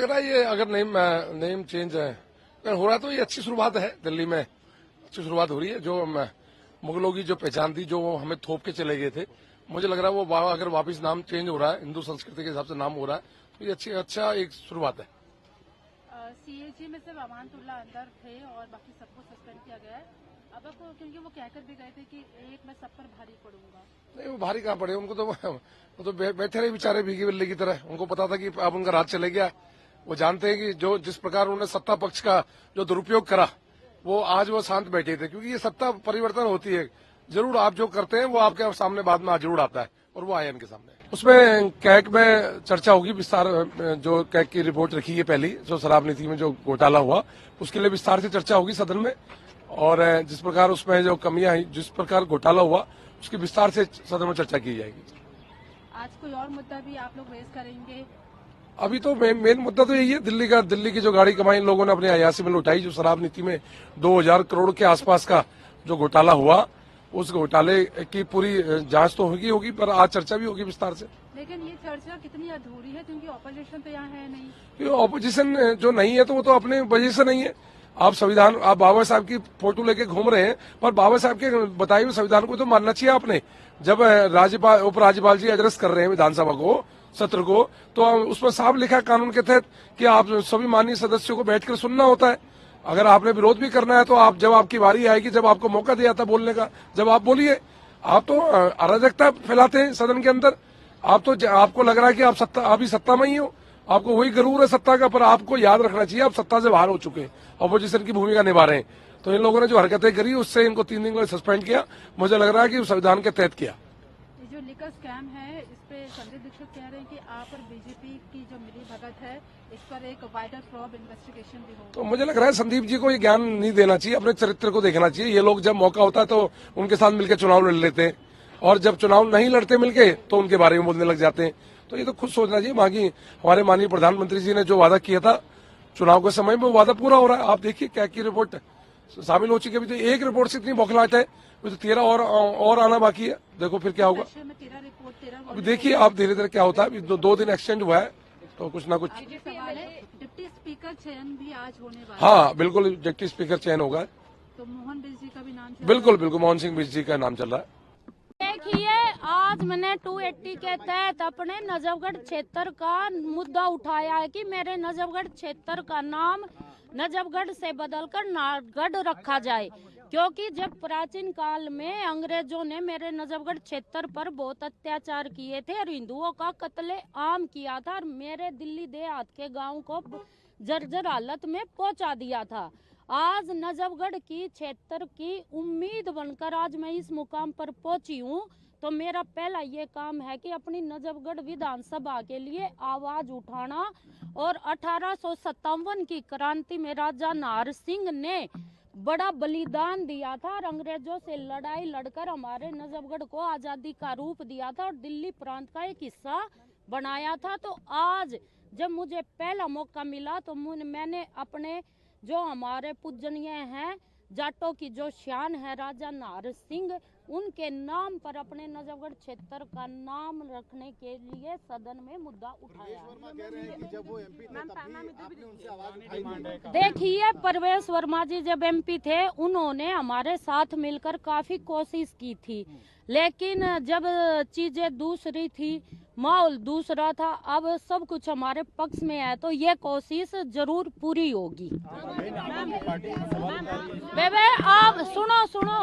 रहा है ये अगर नेम चेंज हो रहा है तो ये अच्छी शुरुआत है। दिल्ली में अच्छी शुरुआत हो रही है। जो मुगलों की जो पहचान थी, जो हमें थोप के चले गए थे, मुझे लग रहा है वो अगर वापस नाम चेंज हो रहा है, हिंदू संस्कृति के हिसाब से नाम हो रहा है, तो ये अच्छा एक शुरुआत है। सीएजी में सिर्फ अमानतुल्लाह अंदर थे और बाकी सबको सस्पेंड किया गया है। अब क्योंकि वो कहकर भी गए थे कि एक मैं सब पर भारी पड़ूंगा। नहीं, वो भारी कहाँ पड़े, उनको तो वो तो बैठे रहे बेचारे भीगी बिल्ली की तरह। उनको पता था कि अब उनका राज चले गया। वो जानते हैं कि जो जिस प्रकार उन्होंने सत्ता पक्ष का जो दुरुपयोग करा, वो आज वो शांत बैठे थे, क्योंकि ये सत्ता परिवर्तन होती है। जरूर आप जो करते हैं वो आपके सामने बाद में जरूर आता है, और वो आया इनके सामने। उसमें कैग में चर्चा होगी विस्तार। जो कैग की रिपोर्ट रखी है पहली, जो शराब नीति में जो घोटाला हुआ, उसके लिए विस्तार से चर्चा होगी सदन में। और जिस प्रकार उसमें जो कमियां आई, जिस प्रकार घोटाला हुआ, उसकी विस्तार से सदन में चर्चा की जाएगी। आज कोई और मुद्दा भी आप लोग रेज करेंगे? अभी तो मेन मुद्दा तो यही है, दिल्ली की जो गाड़ी कमाई लोगों ने अपने अयासी में लुटाई, जो शराब नीति में 2000 करोड़ के आसपास का जो घोटाला हुआ, उस घोटाले की पूरी जांच तो होगी, पर आज चर्चा भी होगी विस्तार से। लेकिन ये चर्चा कितनी अधूरी है, क्योंकि ऑपोजिशन तो यहाँ है नहीं। ऑपोजिशन जो नहीं है तो वो तो अपने वजह से नहीं है। आप बाबा साहब की फोटो लेके घूम रहे हैं, पर बाबा साहब के बताए हुए संविधान को तो मानना चाहिए आपने। जब उपराज्यपाल जी एड्रेस कर रहे हैं विधानसभा को, सत्र को, तो उसमें साफ लिखा है कानून के तहत कि आप सभी माननीय सदस्यों को बैठकर सुनना होता है। अगर आपने विरोध भी करना है तो आप, जब आपकी बारी आएगी, जब आपको मौका दिया था बोलने का, जब आप बोलिए। आप तो अराजकता फैलाते हैं सदन के अंदर। आपको लग रहा है कि आप अभी सत्ता में ही हो, आपको वही गरूर है सत्ता का, पर आपको याद रखना चाहिए आप सत्ता से बाहर हो चुके हैं, अपोजिशन की भूमिका निभा रहे हैं। तो इन लोगों ने जो हरकतें करी, उससे इनको 3 दिन के लिए सस्पेंड किया। मुझे लग रहा है कि संविधान के तहत किया। जो लिकर स्कैम है, इस पे संजय दीक्षित कह रहे हैं कि आप और बीजेपी की जो मिली भगत है, इस पर एक वाइडर प्रॉब इन्वेस्टिगेशन भी हो। तो मुझे लग रहा है संदीप जी को ये ज्ञान नहीं देना चाहिए, अपने चरित्र को देखना चाहिए। ये लोग जब मौका होता है तो उनके साथ मिलकर चुनाव लड़ लेते हैं, और जब चुनाव नहीं लड़ते मिलके तो उनके बारे में बोलने लग जाते हैं। तो ये तो खुद सोचना चाहिए। बाकी हमारे माननीय प्रधानमंत्री जी ने जो वादा किया था चुनाव के समय में, वो वादा पूरा हो रहा है। आप देखिए क्या की रिपोर्ट शामिल हो चुकी है। अभी तो एक रिपोर्ट से इतनी बौखलाहट है, अभी तो 13 और आना बाकी है। देखो फिर क्या होगा। अभी देखिए आप धीरे धीरे क्या होता है। अभी 2 दिन एक्सटेंड हुआ है, तो कुछ ना कुछ। डिप्टी स्पीकर चयन भी आज होने वाला है। हाँ बिल्कुल, डिप्टी स्पीकर चयन होगा। तो मोहन बिज जी का भी नाम बिल्कुल मोहन सिंह बिज जी का नाम चल रहा है। देखिए, आज मैंने 280 के तहत अपने नजफगढ़ क्षेत्र का मुद्दा उठाया है कि मेरे नजफगढ़ क्षेत्र का नाम नजफगढ़ से बदलकर नागढ़ रखा जाए, क्योंकि जब प्राचीन काल में अंग्रेजों ने मेरे नजफगढ़ क्षेत्र पर बहुत अत्याचार किए थे और हिंदुओं का कत्ले आम किया था और मेरे दिल्ली देहात के गांव को जर्जर हालत में पहुंचा दिया था। आज नजफगढ़ की क्षेत्र की उम्मीद बनकर आज मैं इस मुकाम पर पहुंची हूं। तो मेरा पहला ये काम है कि अपनी नजफगढ़ विधानसभा के लिए आवाज उठाना। और 1857 की क्रांति में राजा नाहर सिंह ने बड़ा बलिदान दिया था और अंग्रेजों से लड़ाई लड़कर हमारे नजफगढ़ को आजादी का रूप दिया था और दिल्ली प्रांत का एक हिस्सा बनाया था। तो आज जब मुझे पहला मौका मिला तो मैंने अपने जो हमारे पूजनीय हैं, जाटों की जो शान है राजा नाहर सिंह, उनके नाम पर अपने नजफगढ़ क्षेत्र का नाम रखने के लिए सदन में मुद्दा उठाया। देखिए, परवेश वर्मा जी जब एमपी थे, उन्होंने हमारे साथ मिलकर काफी कोशिश की थी, लेकिन जब चीजें दूसरी थी, माहौल दूसरा था। अब सब कुछ हमारे पक्ष में है, तो ये कोशिश जरूर पूरी होगी। बेबे आप सुनो,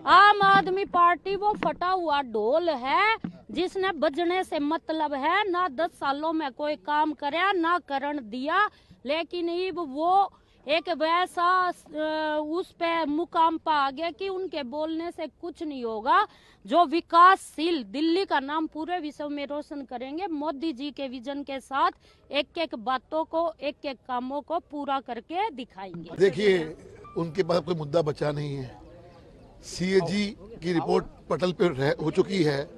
आम आदमी पार्टी वो फटा हुआ ढोल है जिसने बजने से मतलब है। ना 10 सालों में कोई काम करे ना करण दिया, लेकिन वो एक वैसा उस पे मुकाम पा आ गया कि उनके बोलने से कुछ नहीं होगा। जो विकासशील दिल्ली का नाम पूरे विश्व में रोशन करेंगे, मोदी जी के विजन के साथ एक एक बातों को, एक एक कामों को पूरा करके दिखाएंगे। देखिए, उनके पास कोई मुद्दा बचा नहीं है। सीएजी की रिपोर्ट पटल पे हो चुकी है।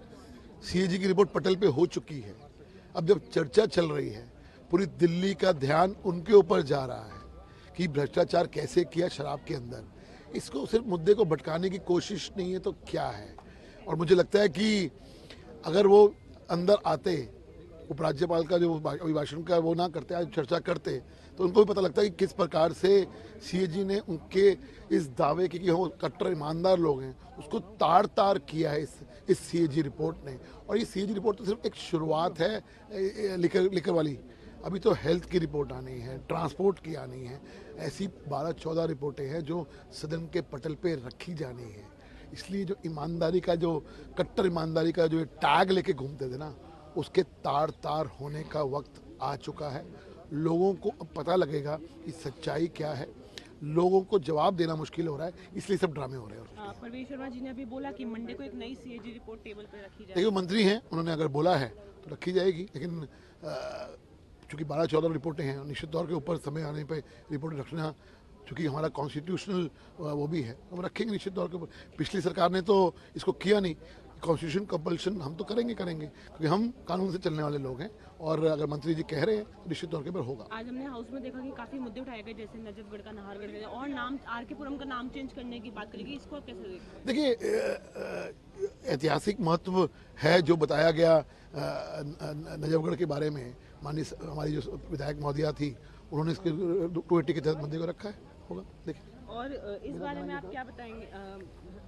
सीएजी की रिपोर्ट पटल पे हो चुकी है। अब जब चर्चा चल रही है, पूरी दिल्ली का ध्यान उनके ऊपर जा रहा है कि भ्रष्टाचार कैसे किया शराब के अंदर। इसको सिर्फ मुद्दे को भटकाने की कोशिश नहीं है तो क्या है। और मुझे लगता है कि अगर वो अंदर आते, उपराज्यपाल का जो अभिभाषण का वो ना करते, आज चर्चा करते, तो उनको भी पता लगता है कि किस प्रकार से सीएजी ने उनके इस दावे की कि वो कट्टर ईमानदार लोग हैं उसको तार तार किया है इस सीएजी रिपोर्ट ने। और ये सीएजी रिपोर्ट तो सिर्फ एक शुरुआत है लिकर वाली, अभी तो हेल्थ की रिपोर्ट आनी है, ट्रांसपोर्ट की आनी है, ऐसी 12-14 रिपोर्टें हैं जो सदन के पटल पे रखी जानी है। इसलिए जो ईमानदारी का, जो कट्टर ईमानदारी का जो टैग लेके घूमते थे ना, उसके तार तार होने का वक्त आ चुका है। लोगों को अब पता लगेगा कि सच्चाई क्या है, लोगों को जवाब देना मुश्किल हो रहा है, इसलिए सब ड्रामे हो रहे हैं। परवेश शर्मा जी ने अभी बोला कि मंडे को एक नई सीएजी रिपोर्ट टेबल पर रखी जाएगी। देखिए मंत्री हैं, उन्होंने अगर बोला है तो रखी जाएगी, लेकिन चूंकि 12-14 रिपोर्टें हैं, निश्चित तौर के ऊपर समय आने पे रिपोर्ट रखना, चूंकि हमारा कॉन्स्टिट्यूशनल वो भी है, हम रखेंगे निश्चित तौर के ऊपर। पिछली सरकार ने तो इसको किया नहीं, कॉन्स्टिट्यूशन कंपल्शन हम तो करेंगे क्योंकि हम कानून से चलने वाले लोग हैं, और अगर मंत्री जी कह रहे हैं तो निश्चित तौर के ऊपर होगा। आज हमने हाउस में देखा कि काफी मुद्दे उठाए गए, जैसे नजफगढ़ का, नाहरगढ़ का, और नाम आर.के. पुरम का नाम चेंज करने की बात करेगी, इसको आप कैसे देखते हैं? देखिए ऐतिहासिक महत्व है जो बताया गया नजफगढ़ के बारे में। माननीय हमारी जो विधायक महोदया थी, उन्होंने इसके 280 के तहत मुद्दे को रखा है, होगा देखिए। और इस बारे में आप क्या बताएंगे,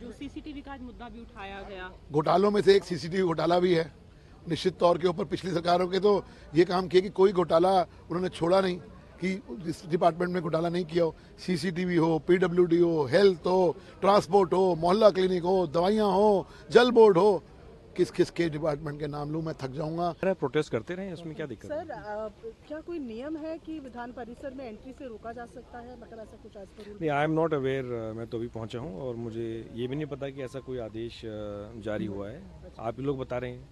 जो सीसीटीवी का मुद्दा भी उठाया गया? घोटालों में से एक सीसीटीवी घोटाला भी है। निश्चित तौर के ऊपर पिछली सरकारों के तो ये काम किया कि कोई घोटाला उन्होंने छोड़ा नहीं कि इस डिपार्टमेंट में घोटाला नहीं किया हो। सीसीटीवी हो, पीडब्ल्यूडी हो, हेल्थ हो, ट्रांसपोर्ट हो, मोहल्ला क्लिनिक हो, दवाइयाँ हो, जल बोर्ड हो, किस किस के डिपार्टमेंट के नाम लूं, मैं थक जाऊंगा। प्रोटेस्ट करते रहे, इसमें क्या दिक्कत है? सर क्या कोई नियम है कि विधान परिसर में एंट्री से रोका जा सकता है, मतलब ऐसा कुछ आज पर? नहीं, आई एम नॉट अवेयर, मैं तो अभी पहुंचा हूं और मुझे ये भी नहीं पता कि ऐसा कोई आदेश जारी हुआ है। आप ही लोग बता रहे हैं,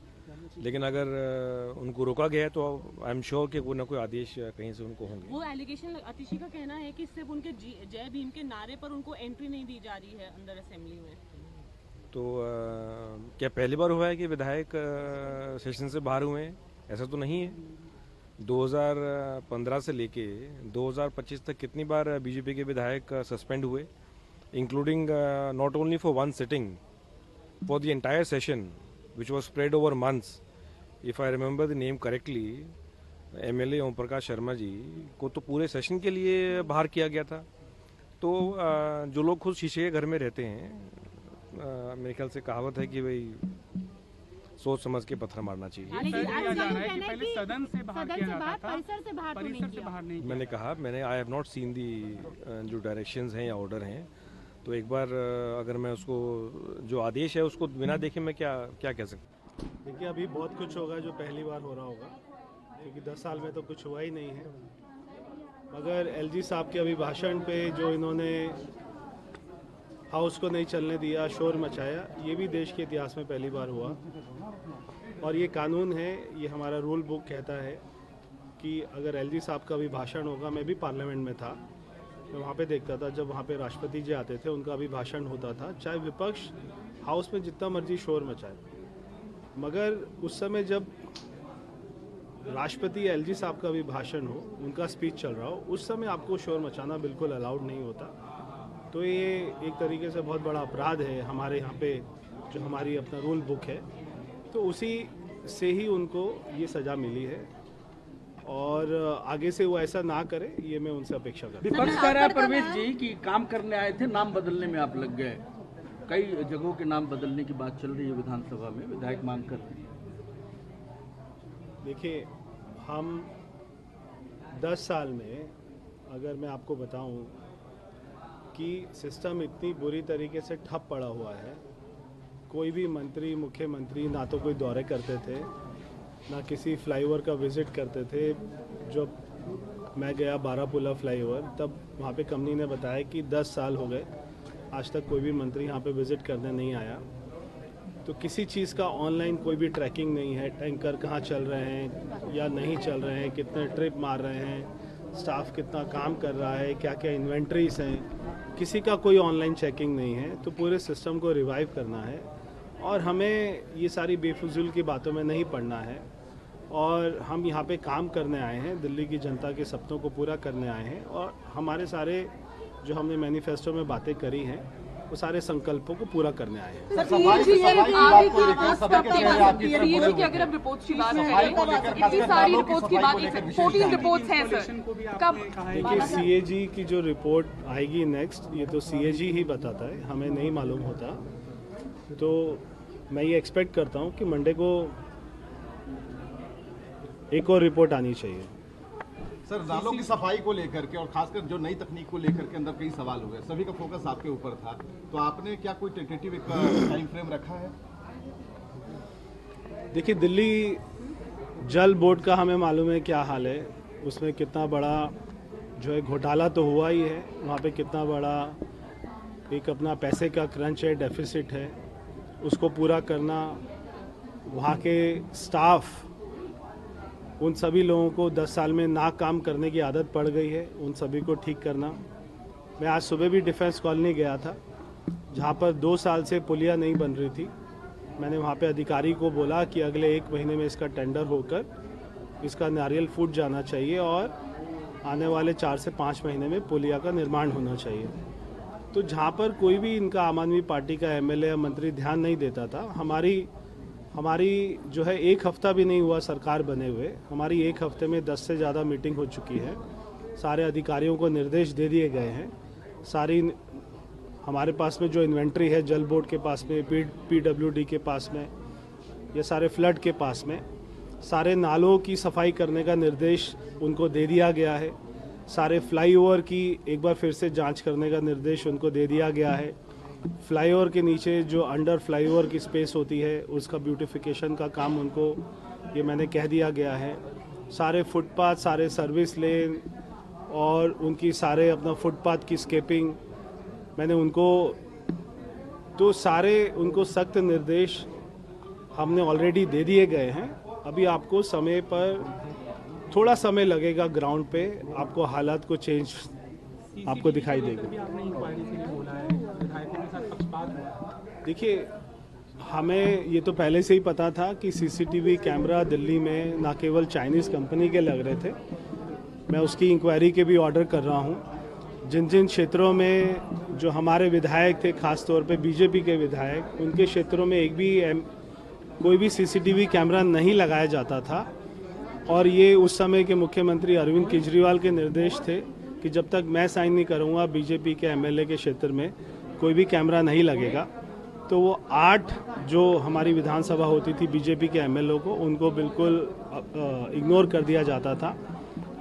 लेकिन अगर उनको रोका गया है तो आई एम श्योर कि कोई ना कोई आदेश कहीं से उनको होंगे। वो एलिगेशन, अतिशी का कहना है कि सिर्फ उनके जय भीम के नारे पर उनको एंट्री नहीं दी जा रही है अंदर असेंबली में। तो क्या पहली बार हुआ है कि विधायक सेशन से बाहर हुए हैं? ऐसा तो नहीं है। 2015 से लेके 2025 तक कितनी बार बीजेपी के विधायक सस्पेंड हुए, including not only for one sitting, for the entire session which was spread over months. If I remember the name correctly, MLA Om Prakash Sharma ji को तो पूरे सेशन के लिए बाहर किया गया था। तो जो लोग खुद शीशे के घर में रहते हैं, मेरे ख्याल से कहावत है कि भाई सोच समझ के पत्थर मारना चाहिए। सदन से बाहर परिसर से बाहर नहीं। मैंने कहा, आई हैव नॉट सीन दी जो डायरेक्शंस हैं या ऑर्डर हैं, तो एक बार अगर मैं उसको, जो आदेश है उसको बिना देखे मैं क्या कह सकता। देखिए अभी बहुत कुछ होगा जो पहली बार हो रहा होगा, क्योंकि 10 साल में तो कुछ हुआ ही नहीं है। मगर एलजी साहब के अभिभाषण पे जो इन्होंने हाउस को नहीं चलने दिया, शोर मचाया, ये भी देश के इतिहास में पहली बार हुआ। और ये कानून है, ये हमारा रूल बुक कहता है कि अगर एलजी साहब का अभिभाषण होगा, मैं भी पार्लियामेंट में था, मैं वहाँ पे देखता था जब वहाँ पे राष्ट्रपति जी आते थे, उनका अभिभाषण होता था, चाहे विपक्ष हाउस में जितना मर्जी शोर मचाए, मगर उस समय जब राष्ट्रपति एलजी साहब का अभिभाषण हो, उनका स्पीच चल रहा हो, उस समय आपको शोर मचाना बिल्कुल अलाउड नहीं होता। तो ये एक तरीके से बहुत बड़ा अपराध है हमारे यहाँ पे, जो हमारी अपना रूल बुक है, तो उसी से ही उनको ये सज़ा मिली है, और आगे से वो ऐसा ना करे, ये मैं उनसे अपेक्षा करता हूं। विपक्ष कह रहा है परवेश जी कि काम करने आए थे, नाम बदलने में आप लग गए। कई जगहों के नाम बदलने की बात चल रही है विधानसभा में, विधायक मांग कर रहे हैं। देखिए हम 10 साल में, अगर मैं आपको बताऊं कि सिस्टम इतनी बुरी तरीके से ठप पड़ा हुआ है, कोई भी मंत्री, मुख्यमंत्री ना तो कोई दौरे करते थे, ना किसी फ्लाईओवर का विज़िट करते थे। जब मैं गया बारापुला फ्लाईओवर, तब वहाँ पे कंपनी ने बताया कि 10 साल हो गए, आज तक कोई भी मंत्री यहाँ पे विज़िट करने नहीं आया। तो किसी चीज़ का ऑनलाइन कोई भी ट्रैकिंग नहीं है, टैंकर कहाँ चल रहे हैं या नहीं चल रहे हैं, कितने ट्रिप मार रहे हैं, स्टाफ कितना काम कर रहा है, क्या क्या इन्वेंट्रीज हैं, किसी का कोई ऑनलाइन चेकिंग नहीं है। तो पूरे सिस्टम को रिवाइव करना है, और हमें ये सारी बेफजूल की बातों में नहीं पड़ना है। और हम यहाँ पे काम करने आए हैं, दिल्ली की जनता के सपनों को पूरा करने आए हैं, और हमारे सारे जो हमने मैनिफेस्टो में बातें करी हैं, वो सारे संकल्पों को पूरा करने आए हैं। सफाई की बात को लेकर सभी के चेहरे आपकी तरफ मुड़े हुए अगर हम रिपोर्ट्स की बात सफाई को लेकर करें, खासकर इतनी सारी नालों की रिपोर्ट्स की सफाई बात, को लेकर 14 रिपोर्ट्स हैं सर, कब? देखिए सीएजी की जो रिपोर्ट आएगी नेक्स्ट, ये तो सीएजी ही बताता है, हमें नहीं मालूम होता। तो मैं ये एक्सपेक्ट करता हूँ कि मंडे को एक और रिपोर्ट आनी चाहिए। सर नालों की सफाई को लेकर के और खासकर जो नई तकनीक को लेकर के अंदर कई सवाल हुए, सभी का फोकस आपके ऊपर था, तो आपने क्या कोई टेंटेटिव टाइम फ्रेम रखा है? देखिए दिल्ली जल बोर्ड का हमें मालूम है क्या हाल है, उसमें कितना बड़ा जो है घोटाला तो हुआ ही है, वहाँ पे कितना बड़ा एक अपना पैसे का क्रंच है, डेफिसिट है, उसको पूरा करना, वहाँ के स्टाफ उन सभी लोगों को 10 साल में ना काम करने की आदत पड़ गई है, उन सभी को ठीक करना। मैं आज सुबह भी डिफेंस कॉलोनी गया था, जहाँ पर 2 साल से पुलिया नहीं बन रही थी। मैंने वहाँ पे अधिकारी को बोला कि अगले 1 महीने में इसका टेंडर होकर इसका नारियल फूट जाना चाहिए और आने वाले 4 से 5 महीने में पुलिया का निर्माण होना चाहिए। तो जहाँ पर कोई भी इनका आम आदमी पार्टी का एमएलए या मंत्री ध्यान नहीं देता था, हमारी जो है 1 हफ्ता भी नहीं हुआ सरकार बने हुए, हमारी 1 हफ्ते में 10 से ज़्यादा मीटिंग हो चुकी है। सारे अधिकारियों को निर्देश दे दिए गए हैं। सारी हमारे पास में जो इन्वेंट्री है जल बोर्ड के पास में, पीडब्ल्यूडी के पास में, ये सारे फ्लड के पास में, सारे नालों की सफाई करने का निर्देश उनको दे दिया गया है। सारे फ्लाईओवर की एक बार फिर से जांच करने का निर्देश उनको दे दिया गया है। फ्लाईओवर के नीचे जो अंडर फ्लाईओवर की स्पेस होती है उसका ब्यूटिफिकेशन का काम उनको ये मैंने कह दिया गया है। सारे फुटपाथ, सारे सर्विस लेन और उनकी सारे अपना फुटपाथ की स्केपिंग मैंने उनको, तो सारे उनको सख्त निर्देश हमने ऑलरेडी दे दिए गए हैं। अभी आपको समय पर थोड़ा समय लगेगा, ग्राउंड पे आपको हालात को चेंज आपको दिखाई देगा। देखिए हमें ये तो पहले से ही पता था कि सीसीटीवी कैमरा दिल्ली में ना केवल चाइनीज़ कंपनी के लग रहे थे, मैं उसकी इंक्वायरी के भी ऑर्डर कर रहा हूँ। जिन जिन क्षेत्रों में जो हमारे विधायक थे, खास तौर पे बीजेपी के विधायक, उनके क्षेत्रों में कोई भी सीसीटीवी कैमरा नहीं लगाया जाता था और ये उस समय के मुख्यमंत्री अरविंद केजरीवाल के निर्देश थे कि जब तक मैं साइन नहीं करूँगा बीजेपी के एमएलए के क्षेत्र में कोई भी कैमरा नहीं लगेगा। तो वो 8 जो हमारी विधानसभा होती थी बीजेपी के एमएलए को, उनको बिल्कुल इग्नोर कर दिया जाता था।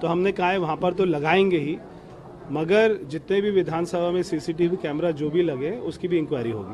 तो हमने कहा है वहाँ पर तो लगाएंगे ही, मगर जितने भी विधानसभा में सीसीटीवी कैमरा जो भी लगे उसकी भी इंक्वायरी होगी।